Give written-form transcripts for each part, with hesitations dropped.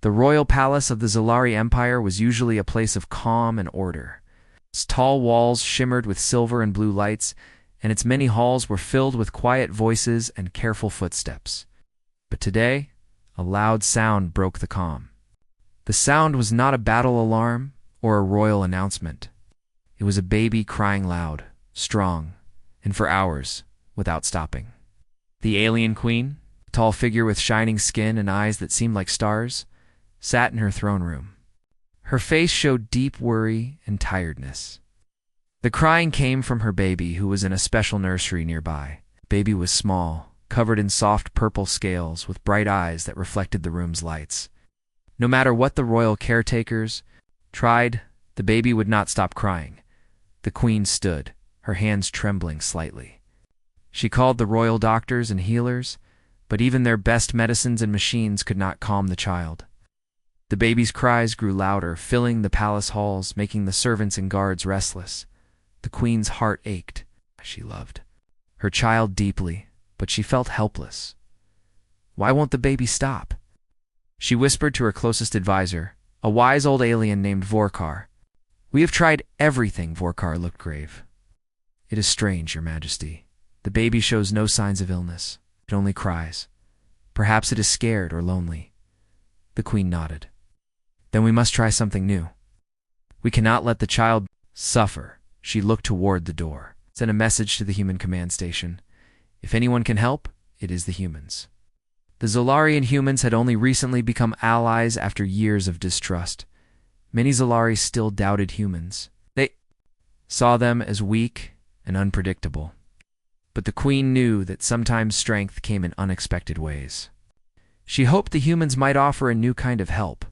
The royal palace of the Zolari Empire was usually a place of calm and order. Its tall walls shimmered with silver and blue lights, and its many halls were filled with quiet voices and careful footsteps. But today, a loud sound broke the calm. The sound was not a battle alarm or a royal announcement. It was a baby crying loud, strong, and for hours, without stopping. The alien queen, a tall figure with shining skin and eyes that seemed like stars, sat in her throne room. Her face showed deep worry and tiredness. The crying came from her baby, who was in a special nursery nearby. Baby was small, covered in soft purple scales, with bright eyes that reflected the room's lights. No matter what the royal caretakers tried, the baby would not stop crying. The queen stood, her hands trembling slightly. She called the royal doctors and healers, but even their best medicines and machines could not calm the child. The baby's cries grew louder, filling the palace halls, making the servants and guards restless. The queen's heart ached. She loved her child deeply, but she felt helpless. Why won't the baby stop? She whispered to her closest advisor, a wise old alien named Vorkar. We have tried everything. Vorkar looked grave. It is strange, Your Majesty. The baby shows no signs of illness. It only cries. Perhaps it is scared or lonely. The queen nodded. Then we must try something new. We cannot let the child suffer. She looked toward the door. Sent a message to the human command station. If anyone can help, it is the humans. The Zolari and humans had only recently become allies after years of distrust. Many Zolari still doubted humans. They saw them as weak and unpredictable. But the queen knew that sometimes strength came in unexpected ways. She hoped the humans might offer a new kind of help.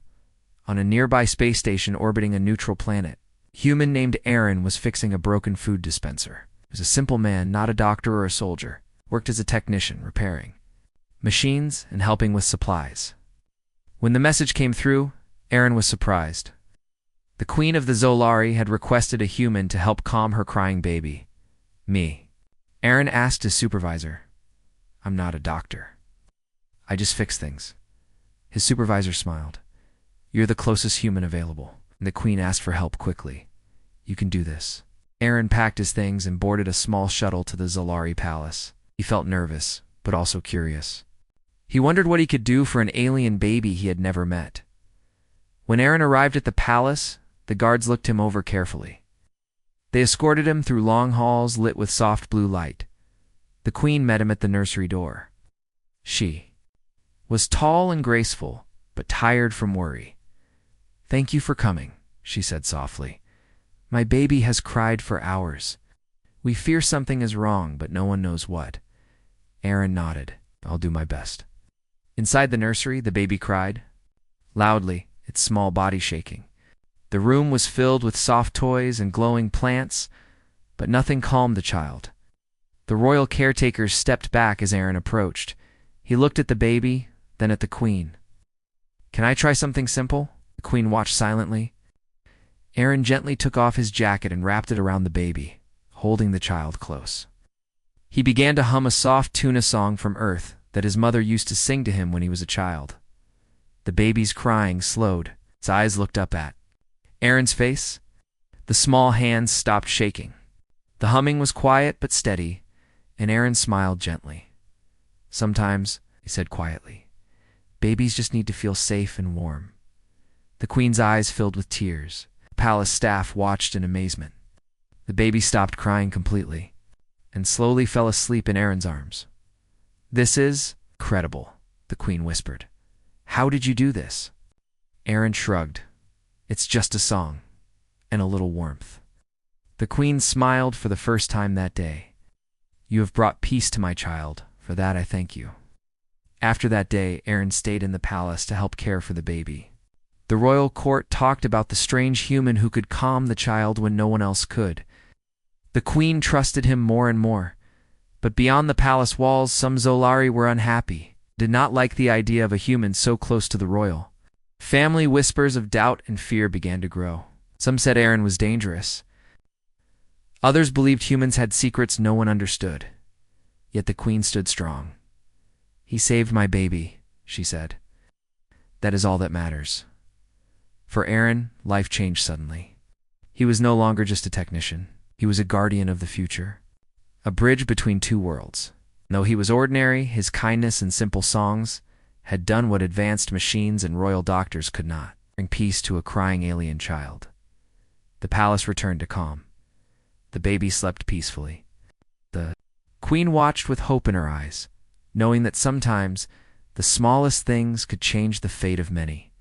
On a nearby space station orbiting a neutral planet, a human named Aaron was fixing a broken food dispenser. He was a simple man, not a doctor or a soldier. Worked as a technician, repairing machines and helping with supplies. When the message came through, Aaron was surprised. The queen of the Zolari had requested a human to help calm her crying baby. Me. Aaron asked his supervisor. I'm not a doctor. I just fix things. His supervisor smiled. You're the closest human available. And the queen asked for help quickly. You can do this. Aaron packed his things and boarded a small shuttle to the Zolari palace. He felt nervous, but also curious. He wondered what he could do for an alien baby he had never met. When Aaron arrived at the palace, the guards looked him over carefully. They escorted him through long halls lit with soft blue light. The queen met him at the nursery door. She was tall and graceful, but tired from worry. Thank you for coming, she said softly. My baby has cried for hours. We fear something is wrong, but no one knows what. Aaron nodded. I'll do my best. Inside the nursery, the baby cried loudly, its small body shaking. The room was filled with soft toys and glowing plants, but nothing calmed the child. The royal caretakers stepped back as Aaron approached. He looked at the baby, then at the queen. Can I try something simple? The queen watched silently. Aaron gently took off his jacket and wrapped it around the baby, holding the child close. He began to hum a soft tuna song from Earth that his mother used to sing to him when he was a child. The baby's crying slowed. Its eyes looked up at Aaron's face. The small hands stopped shaking. The humming was quiet but steady, and Aaron smiled gently. Sometimes, he said quietly, babies just need to feel safe and warm. The queen's eyes filled with tears. The palace staff watched in amazement. The baby stopped crying completely and slowly fell asleep in Aaron's arms. This is incredible, the queen whispered. How did you do this? Aaron shrugged. It's just a song, and a little warmth. The queen smiled for the first time that day. You have brought peace to my child. For that I thank you. After that day, Aaron stayed in the palace to help care for the baby. The royal court talked about the strange human who could calm the child when no one else could. The queen trusted him more and more. But beyond the palace walls, some Zolari were unhappy, did not like the idea of a human so close to the royal. Family whispers of doubt and fear began to grow. Some said Aaron was dangerous. Others believed humans had secrets no one understood. Yet the queen stood strong. He saved my baby, she said. That is all that matters. For Aaron, life changed suddenly. He was no longer just a technician. He was a guardian of the future, a bridge between two worlds. Though he was ordinary, his kindness and simple songs had done what advanced machines and royal doctors could not: bring peace to a crying alien child. The palace returned to calm. The baby slept peacefully. The queen watched with hope in her eyes, knowing that sometimes the smallest things could change the fate of many.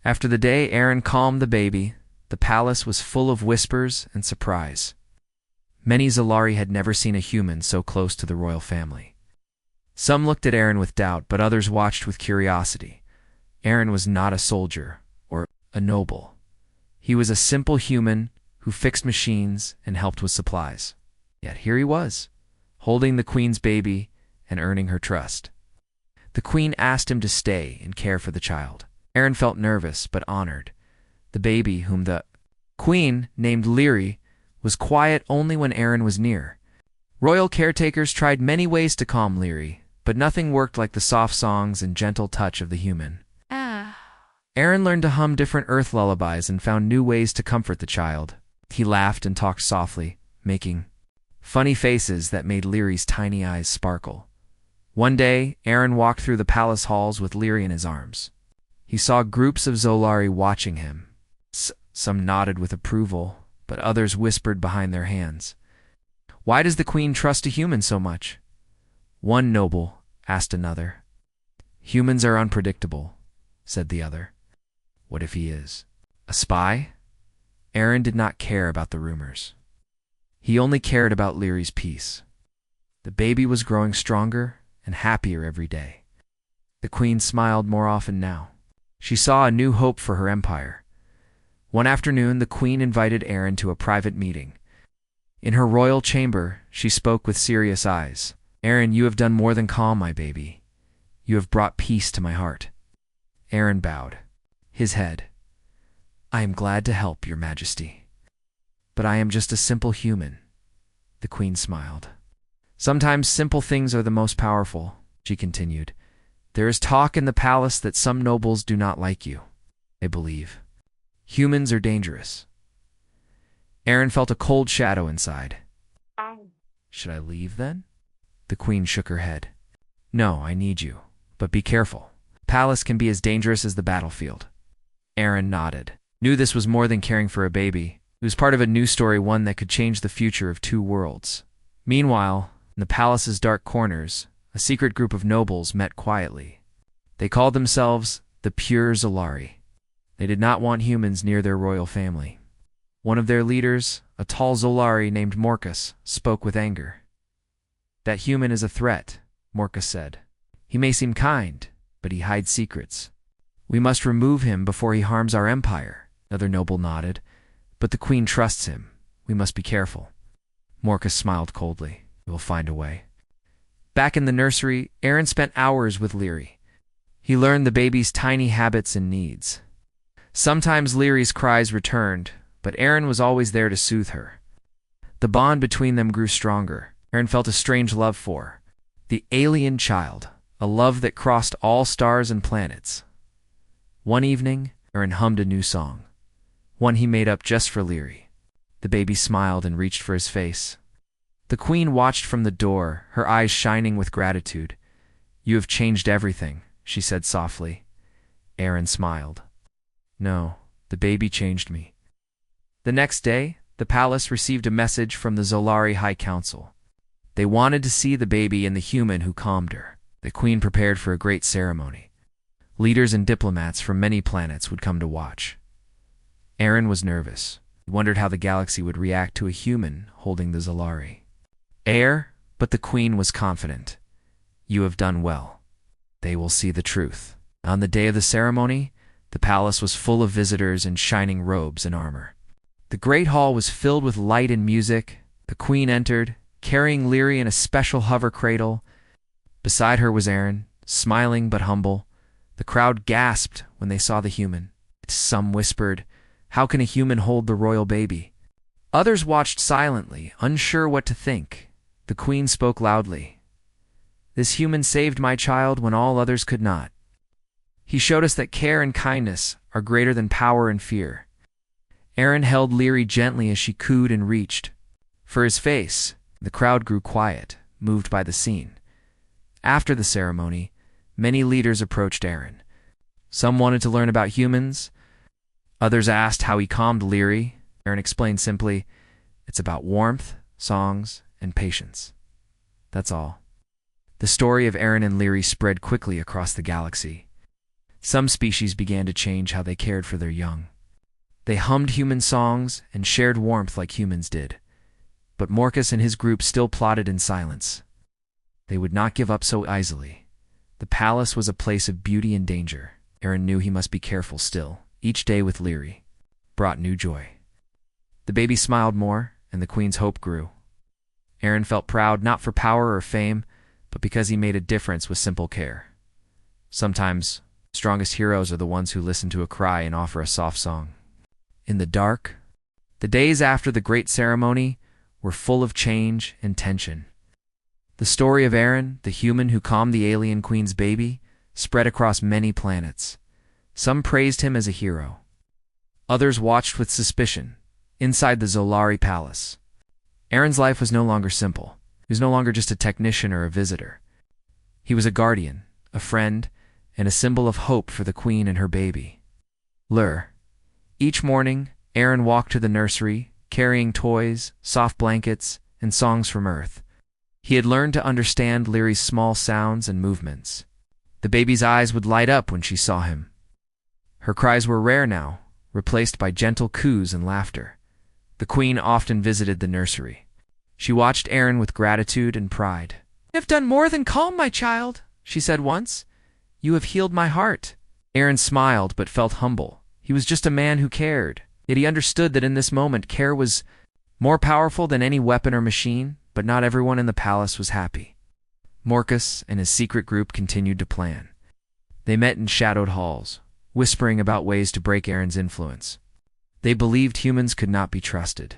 After the day Aaron calmed the baby, the palace was full of whispers and surprise. Many Zolari had never seen a human so close to the royal family. Some looked at Aaron with doubt, but others watched with curiosity. Aaron was not a soldier or a noble. He was a simple human who fixed machines and helped with supplies. Yet here he was, holding the queen's baby and earning her trust. The queen asked him to stay and care for the child. Aaron felt nervous but honored. The baby, whom the queen named Leary, was quiet only when Aaron was near. Royal caretakers tried many ways to calm Leary, but nothing worked like the soft songs and gentle touch of the human. Aaron learned to hum different earth lullabies and found new ways to comfort the child. He laughed and talked softly, making funny faces that made Leary's tiny eyes sparkle. One day, Aaron walked through the palace halls with Leary in his arms. He saw groups of Zolari watching him. Some nodded with approval, but others whispered behind their hands. "Why does the queen trust a human so much?" One noble asked another. "Humans are unpredictable," said the other. "What if he is a spy?" Aaron did not care about the rumors. He only cared about Leary's peace. The baby was growing stronger and happier every day. The queen smiled more often now. She saw a new hope for her empire. One afternoon, the queen invited Aaron to a private meeting. In her royal chamber, she spoke with serious eyes. "Aaron, you have done more than calm my baby. You have brought peace to my heart." Aaron bowed his head. "I am glad to help, Your Majesty. But I am just a simple human." The queen smiled. "Sometimes simple things are the most powerful," she continued. "There is talk in the palace that some nobles do not like you. I believe humans are dangerous." Aaron felt a cold shadow inside. "Should I leave then?" The queen shook her head. "No, I need you. But be careful. The palace can be as dangerous as the battlefield." Aaron nodded, knew this was more than caring for a baby. It was part of a new story, one that could change the future of two worlds. Meanwhile, in the palace's dark corners, a secret group of nobles met quietly. They called themselves the Pure Zolari. They did not want humans near their royal family. One of their leaders, a tall Zolari named Morcus, spoke with anger. "That human is a threat," Morcus said. "He may seem kind, but he hides secrets. We must remove him before he harms our empire." Another noble nodded. "But the queen trusts him. We must be careful." Morcus smiled coldly. "We will find a way." Back in the nursery, Aaron spent hours with Leary. He learned the baby's tiny habits and needs. Sometimes Leary's cries returned, but Aaron was always there to soothe her. The bond between them grew stronger. Aaron felt a strange love for the alien child, a love that crossed all stars and planets. One evening, Aaron hummed a new song, one he made up just for Leary. The baby smiled and reached for his face. The queen watched from the door, her eyes shining with gratitude. "You have changed everything," she said softly. Aaron smiled. "No, the baby changed me." The next day, the palace received a message from the Zolari High Council. They wanted to see the baby and the human who calmed her. The queen prepared for a great ceremony. Leaders and diplomats from many planets would come to watch. Aaron was nervous. He wondered how the galaxy would react to a human holding the Zolari. But the queen was confident. "You have done well. They will see the truth." On the day of the ceremony, the palace was full of visitors in shining robes and armor. The great hall was filled with light and music. The queen entered, carrying Leary in a special hover cradle. Beside her was Aaron, smiling but humble. The crowd gasped when they saw the human. Some whispered, "How can a human hold the royal baby?" Others watched silently, unsure what to think. The queen spoke loudly. "This human saved my child when all others could not." He showed us that care and kindness are greater than power and fear. Aaron held Leary gently as she cooed and reached for his face. The crowd grew quiet, moved by the scene. After the ceremony, many leaders approached Aaron. Some wanted to learn about humans. Others asked how he calmed Leary. Aaron explained simply, "It's about warmth, songs, and patience. That's all." The story of Aaron and Leary spread quickly across the galaxy. Some species began to change how they cared for their young. They hummed human songs and shared warmth like humans did. But Morcus and his group still plotted in silence. They would not give up so easily. The palace was a place of beauty and danger. Aaron knew he must be careful still. Each day with Leary brought new joy. The baby smiled more, and the queen's hope grew. Aaron felt proud not for power or fame, but because he made a difference with simple care. Sometimes, strongest heroes are the ones who listen to a cry and offer a soft song. In the dark, the days after the great ceremony were full of change and tension. The story of Aaron, the human who calmed the alien queen's baby, spread across many planets. Some praised him as a hero. Others watched with suspicion. Inside the Zolari palace, Aaron's life was no longer simple. He was no longer just a technician or a visitor. He was a guardian, a friend, and a symbol of hope for the queen and her baby. Each morning, Aaron walked to the nursery, carrying toys, soft blankets, and songs from Earth. He had learned to understand Leary's small sounds and movements. The baby's eyes would light up when she saw him. Her cries were rare now, replaced by gentle coos and laughter. The queen often visited the nursery. She watched Aaron with gratitude and pride. "You have done more than calm my child," she said once. "You have healed my heart." Aaron smiled but felt humble. He was just a man who cared. Yet he understood that in this moment care was more powerful than any weapon or machine, but not everyone in the palace was happy. Morcus and his secret group continued to plan. They met in shadowed halls, whispering about ways to break Aaron's influence. They believed humans could not be trusted.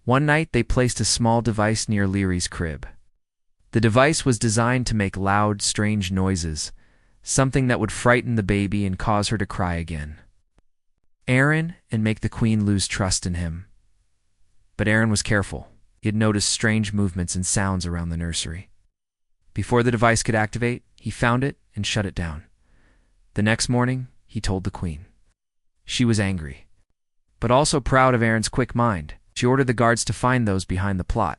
One night they placed a small device near Leary's crib. The device was designed to make loud, strange noises, something that would frighten the baby and cause her to cry again. Aaron and make the queen lose trust in him. But Aaron was careful. He had noticed strange movements and sounds around the nursery. Before the device could activate, he found it and shut it down. The next morning, he told the queen. She was angry, but also proud of Aaron's quick mind. She ordered the guards to find those behind the plot.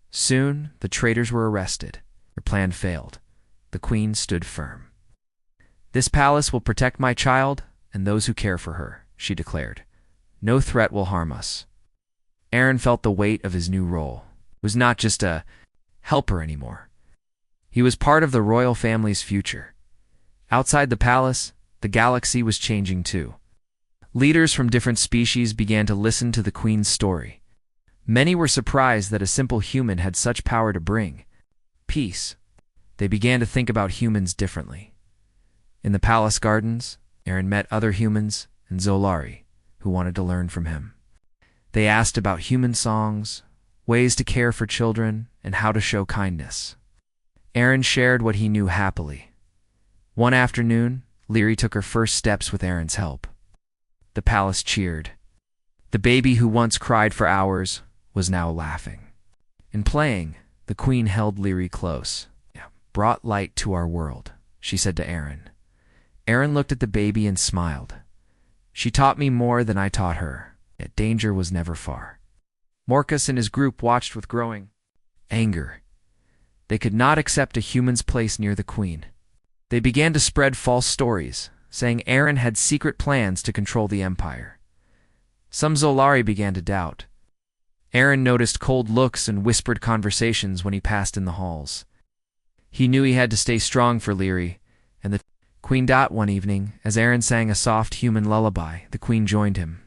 Soon, the traitors were arrested. Their plan failed. The queen stood firm. "This palace will protect my child and those who care for her," she declared. "No threat will harm us." Aaron felt the weight of his new role. He was not just a helper anymore. He was part of the royal family's future. Outside the palace, the galaxy was changing too. Leaders from different species began to listen to the queen's story. Many were surprised that a simple human had such power to bring peace. They began to think about humans differently. In the palace gardens, Aaron met other humans and Zolari who wanted to learn from him. They asked about human songs, ways to care for children, and how to show kindness. Aaron shared what he knew happily. One afternoon, Leary took her first steps with Aaron's help. The palace cheered. The baby who once cried for hours was now laughing. In playing, the queen held Leary close. "Brought light to our world," she said to Aaron. Aaron looked at the baby and smiled. "She taught me more than I taught her, yet danger was never far." Morcus and his group watched with growing anger. They could not accept a human's place near the queen. They began to spread false stories, saying Aaron had secret plans to control the empire. Some Zolari began to doubt. Aaron noticed cold looks and whispered conversations when he passed in the halls. He knew he had to stay strong for Leary, and the queen. One evening, as Aaron sang a soft human lullaby, the queen joined him.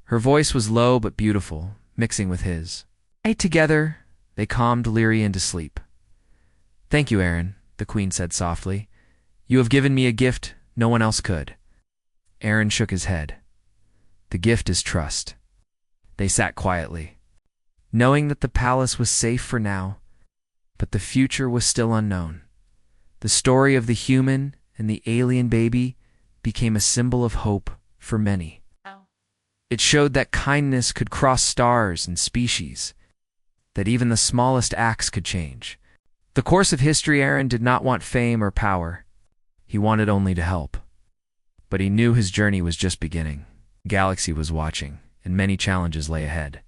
Her voice was low but beautiful, mixing with his. Together, they calmed Leary into sleep. "Thank you, Aaron," the queen said softly. "You have given me a gift no one else could." Aaron shook his head. "The gift is trust." They sat quietly, knowing that the palace was safe for now, but the future was still unknown. The story of the human and the alien baby became a symbol of hope for many. Oh. It showed that kindness could cross stars and species, that even the smallest acts could change. The course of history, Aaron did not want fame or power. He wanted only to help. But he knew his journey was just beginning. The galaxy was watching, and many challenges lay ahead.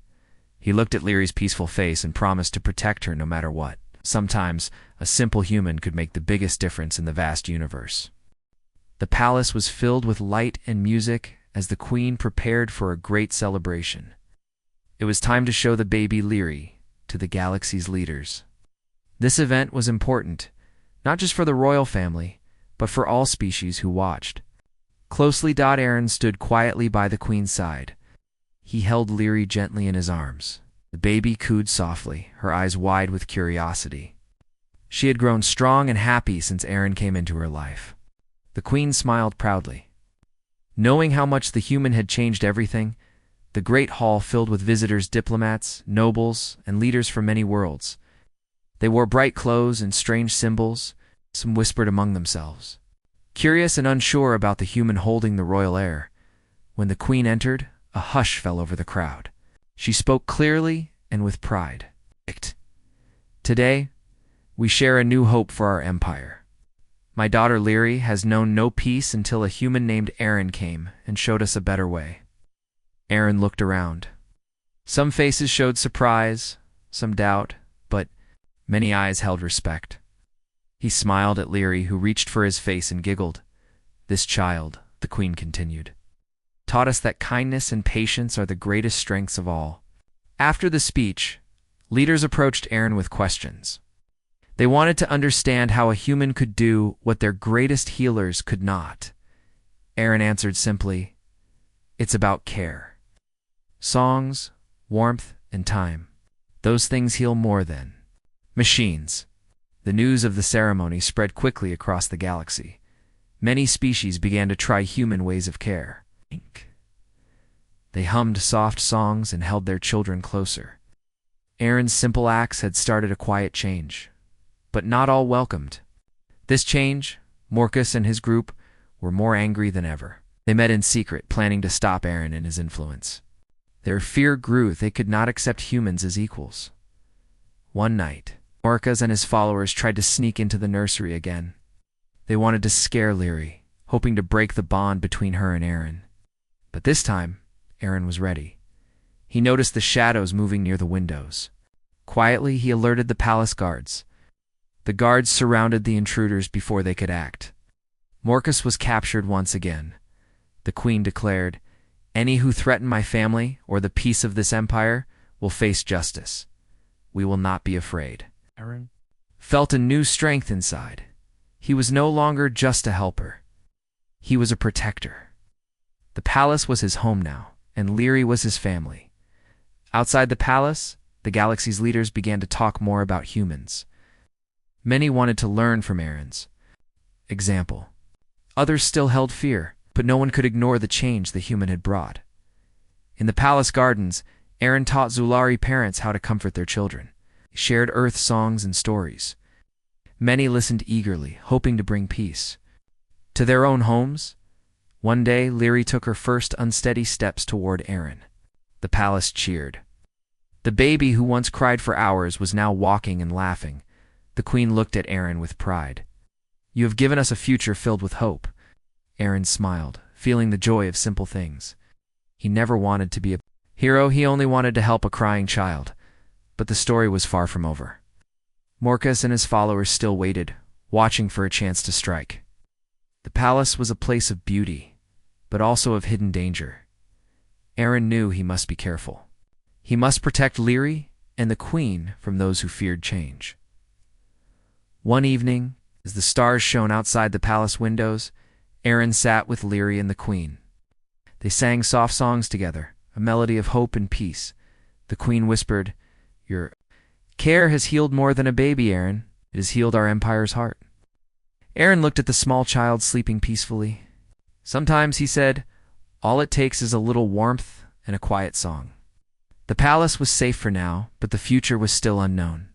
He looked at Leary's peaceful face and promised to protect her no matter what. Sometimes, a simple human could make the biggest difference in the vast universe. The palace was filled with light and music as the Queen prepared for a great celebration. It was time to show the baby Leary to the galaxy's leaders. This event was important, not just for the royal family, but for all species who watched. Closely, Aaron stood quietly by the Queen's side. He held Leary gently in his arms. The baby cooed softly, her eyes wide with curiosity. She had grown strong and happy since Aaron came into her life. The Queen smiled proudly. Knowing how much the human had changed everything, the great hall filled with visitors, diplomats, nobles, and leaders from many worlds. They wore bright clothes and strange symbols. Some whispered among themselves, curious and unsure about the human holding the royal heir. When the Queen entered, a hush fell over the crowd. She spoke clearly and with pride. Today, we share a new hope for our empire. My daughter Leary has known no peace until a human named Aaron came and showed us a better way. Aaron looked around. Some faces showed surprise, some doubt, but many eyes held respect. He smiled at Leary, who reached for his face and giggled. This child, the Queen continued, taught us that kindness and patience are the greatest strengths of all. After the speech, leaders approached Aaron with questions. They wanted to understand how a human could do what their greatest healers could not. Aaron answered simply, "It's about care. Songs, warmth, and time. Those things heal more than machines." The news of the ceremony spread quickly across the galaxy. Many species began to try human ways of care. They hummed soft songs and held their children closer. Aaron's simple acts had started a quiet change, but not all welcomed. This change, Morcus and his group were more angry than ever. They met in secret, planning to stop Aaron and his influence. Their fear grew. They could not accept humans as equals. One night, Orcs and his followers tried to sneak into the nursery again. They wanted to scare Leary, hoping to break the bond between her and Aaron. But this time, Aaron was ready. He noticed the shadows moving near the windows. Quietly, he alerted the palace guards. The guards surrounded the intruders before they could act. Morcus was captured once again. The Queen declared, "Any who threaten my family or the peace of this empire will face justice. We will not be afraid." Aaron felt a new strength inside. He was no longer just a helper. He was a protector. The palace was his home now, and Leary was his family. Outside the palace, the galaxy's leaders began to talk more about humans. Many wanted to learn from Aaron's example. Others still held fear, but no one could ignore the change the human had brought. In the palace gardens, Aaron taught Zulari parents how to comfort their children. He shared Earth songs and stories. Many listened eagerly, hoping to bring peace. To their own homes, one day Leary took her first unsteady steps toward Aaron. The palace cheered. The baby who once cried for hours was now walking and laughing. The Queen looked at Aaron with pride. "You have given us a future filled with hope." Aaron smiled, feeling the joy of simple things. He never wanted to be a hero, he only wanted to help a crying child. But the story was far from over. Morcus and his followers still waited, watching for a chance to strike. The palace was a place of beauty, but also of hidden danger. Aaron knew he must be careful. He must protect Leary and the Queen from those who feared change. One evening, as the stars shone outside the palace windows, Aaron sat with Leary and the Queen. They sang soft songs together, a melody of hope and peace. The Queen whispered, "Your care has healed more than a baby, Aaron. It has healed our empire's heart." Aaron looked at the small child sleeping peacefully. Sometimes, he said, all it takes is a little warmth and a quiet song. The palace was safe for now, but the future was still unknown.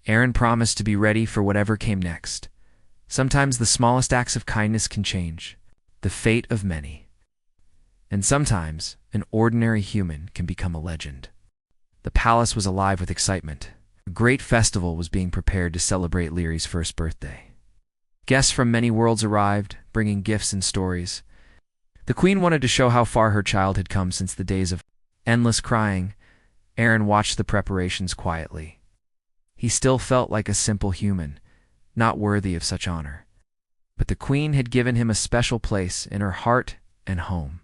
Aaron promised to be ready for whatever came next. Sometimes the smallest acts of kindness can change. the fate of many. And sometimes, an ordinary human can become a legend. The palace was alive with excitement. A great festival was being prepared to celebrate Leary's first birthday. Guests from many worlds arrived, bringing gifts and stories. The queen wanted to show how far her child had come since the days of endless crying. Aaron watched the preparations quietly. He still felt like a simple human, not worthy of such honor. But the queen had given him a special place in her heart and home.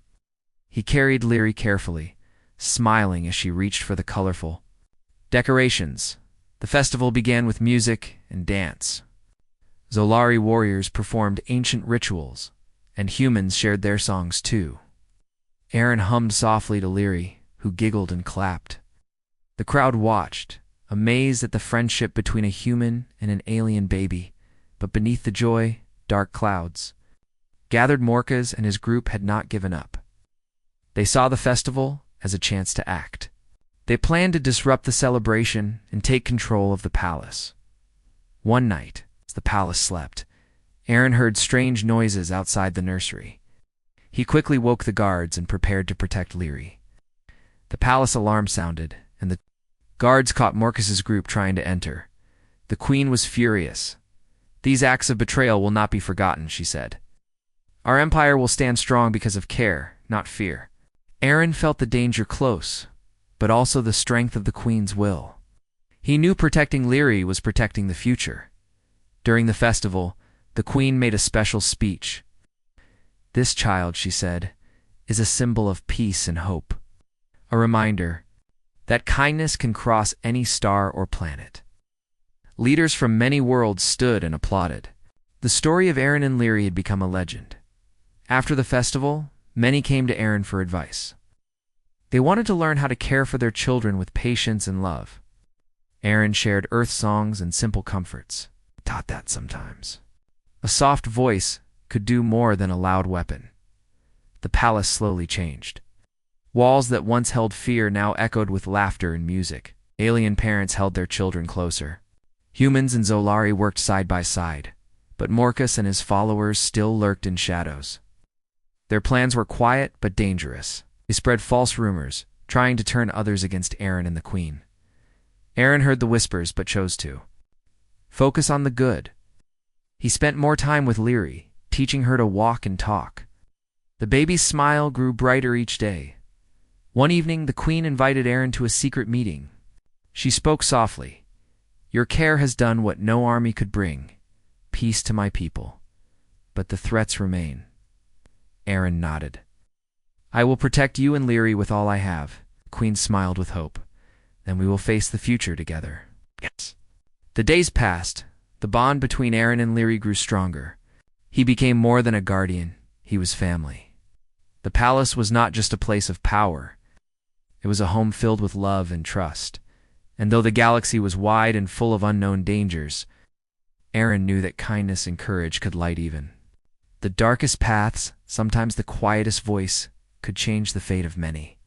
He carried Leary carefully, smiling as she reached for the colorful decorations. The festival began with music and dance. Zolari warriors performed ancient rituals, and humans shared their songs too. Aaron hummed softly to Leary, who giggled and clapped. The crowd watched, amazed at the friendship between a human and an alien baby, but beneath the joy, dark clouds gathered. Morcas and his group had not given up. They saw the festival as a chance to act. They planned to disrupt the celebration and take control of the palace. One night, as the palace slept, Aaron heard strange noises outside the nursery. He quickly woke the guards and prepared to protect Leary. The palace alarm sounded, and the guards caught Morcus's group trying to enter. The queen was furious. "These acts of betrayal will not be forgotten," she said. "Our empire will stand strong because of care, not fear." Aaron felt the danger close, but also the strength of the queen's will. He knew protecting Leary was protecting the future. During the festival, the queen made a special speech. "This child," she said, "is a symbol of peace and hope. A reminder that kindness can cross any star or planet." Leaders from many worlds stood and applauded. The story of Aaron and Leary had become a legend. After the festival, many came to Aaron for advice. They wanted to learn how to care for their children with patience and love. Aaron shared earth songs and simple comforts. He taught that sometimes a soft voice could do more than a loud weapon. The palace slowly changed. Walls that once held fear now echoed with laughter and music. Alien parents held their children closer. Humans and Zolari worked side by side, but Morcus and his followers still lurked in shadows. Their plans were quiet but dangerous. They spread false rumors, trying to turn others against Aaron and the queen. Aaron heard the whispers but chose to focus on the good. He spent more time with Leary, teaching her to walk and talk. The baby's smile grew brighter each day. One evening, the queen invited Aaron to a secret meeting. She spoke softly. "Your care has done what no army could bring, peace to my people. But the threats remain." Aaron nodded. "I will protect you and Leary with all I have." The queen smiled with hope. "Then we will face the future together." Yes. The days passed. The bond between Aaron and Leary grew stronger. He became more than a guardian. He was family. The palace was not just a place of power. It was a home filled with love and trust. And though the galaxy was wide and full of unknown dangers, Aaron knew that kindness and courage could light even the darkest paths. Sometimes the quietest voice could change the fate of many.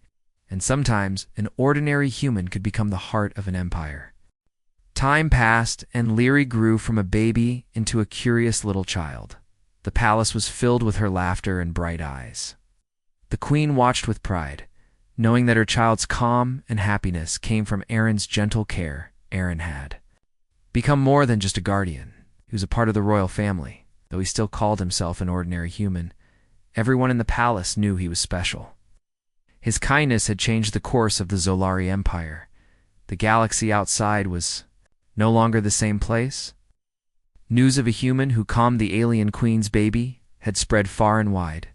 And sometimes an ordinary human could become the heart of an empire. Time passed, and Leary grew from a baby into a curious little child. The palace was filled with her laughter and bright eyes. The queen watched with pride, knowing that her child's calm and happiness came from Aaron's gentle care. Aaron had become more than just a guardian. He was a part of the royal family. Though he still called himself an ordinary human, everyone in the palace knew he was special. His kindness had changed the course of the Zolari Empire. The galaxy outside was no longer the same place. News of a human who calmed the alien queen's baby had spread far and wide.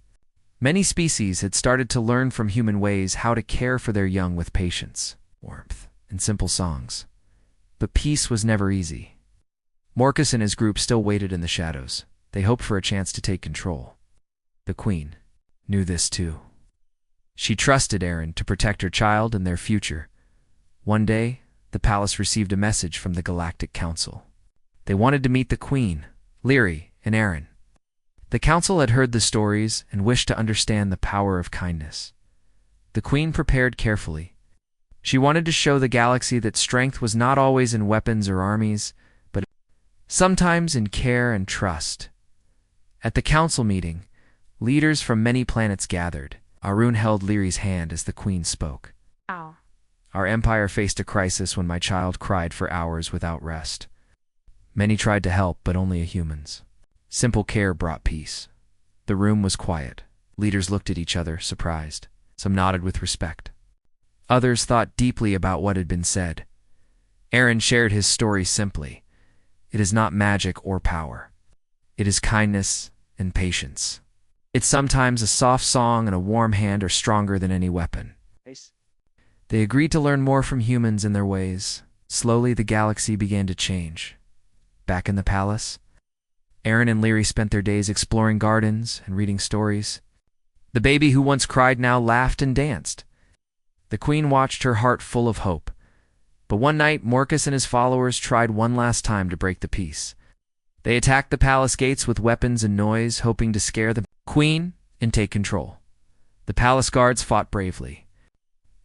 Many species had started to learn from human ways how to care for their young with patience, warmth, and simple songs. But peace was never easy. Morcus and his group still waited in the shadows. They hoped for a chance to take control. The queen knew this too. She trusted Aaron to protect her child and their future. One day, the palace received a message from the Galactic Council. They wanted to meet the queen, Leary, and Aaron. The council had heard the stories and wished to understand the power of kindness. The queen prepared carefully. She wanted to show the galaxy that strength was not always in weapons or armies, sometimes in care and trust. At the council meeting, Leaders from many planets gathered. Arun held Lyri's hand as the queen spoke. Ow. Our empire faced a crisis when my child cried for hours without rest. Many tried to help, but only a human's. Simple care brought peace. The room was quiet. Leaders looked at each other, surprised. Some nodded with respect. Others thought deeply about what had been said. Aaron shared his story simply. It is not magic or power. It is kindness and patience. It's sometimes a soft song and a warm hand are stronger than any weapon. They agreed to learn more from humans and their ways. Slowly, the galaxy began to change. Back in the palace, Aaron and Lyri spent their days exploring gardens and reading stories. The baby who once cried now laughed and danced. The queen watched, her heart full of hope. But one night, Morcus and his followers tried one last time to break the peace. They attacked the palace gates with weapons and noise, hoping to scare the queen and take control. The palace guards fought bravely.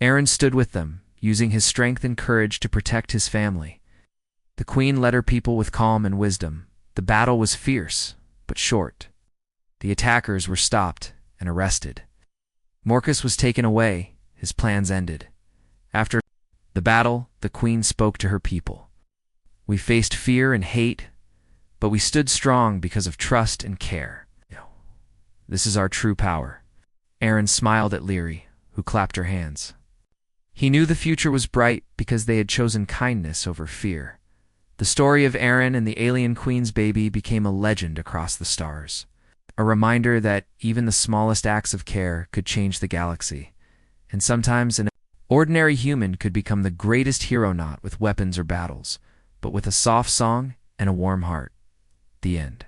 Aaron stood with them, using his strength and courage to protect his family. The queen led her people with calm and wisdom. The battle was fierce, but short. The attackers were stopped and arrested. Morcus was taken away, his plans ended. After the battle, the queen spoke to her people. We faced fear and hate, but we stood strong because of trust and care. This is our true power. Aaron smiled at Lyri, who clapped her hands. He knew the future was bright because they had chosen kindness over fear. The story of Aaron and the alien queen's baby became a legend across the stars, a reminder that even the smallest acts of care could change the galaxy, and sometimes an ordinary human could become the greatest hero, not with weapons or battles, but with a soft song and a warm heart. The end.